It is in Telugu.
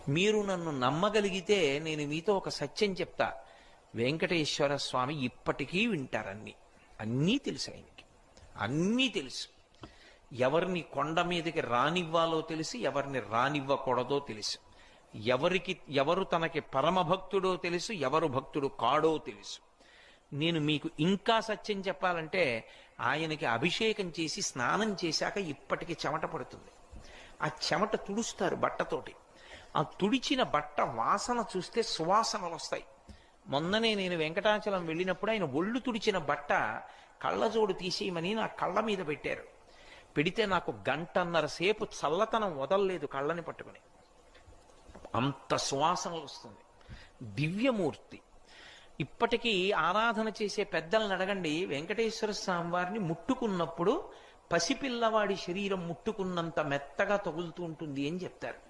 మీరు నన్ను నమ్మగలిగితే నేను మీతో ఒక సత్యం చెప్తా. వెంకటేశ్వర స్వామి ఇప్పటికీ వింటారన్నీ. అన్నీ తెలుసు ఆయనకి, అన్నీ తెలుసు. ఎవరిని కొండ మీదకి రానివ్వాలో తెలిసి, ఎవరిని రానివ్వకూడదో తెలుసు. ఎవరు తనకి పరమభక్తుడో తెలుసు, ఎవరు భక్తుడు కాడో తెలుసు. నేను మీకు ఇంకా సత్యం చెప్పాలంటే, ఆయనకి అభిషేకం చేసి స్నానం చేశాక ఇప్పటికి చెమట పడుతుంది. ఆ చెమట తుడుస్తారు బట్టతోటి. ఆ తుడిచిన బట్ట వాసన చూస్తే సువాసనలు వస్తాయి. మొన్ననే నేను వెంకటాచలం వెళ్ళినప్పుడు ఆయన ఒళ్ళు తుడిచిన బట్ట కళ్ళజోడు తీసేయమని నా కళ్ళ మీద పెట్టారు. పెడితే నాకు 1.5 సేపు చల్లతనం వదలలేదు కళ్ళని పట్టుకుని. అంత సువాసనలు వస్తుంది. దివ్యమూర్తి. ఇప్పటికీ ఆరాధన చేసే పెద్దలను అడగండి, వెంకటేశ్వర స్వామి వారిని ముట్టుకున్నప్పుడు పసిపిల్లవాడి శరీరం ముట్టుకున్నంత మెత్తగా తగులుతూ ఉంటుంది అని చెప్తారు.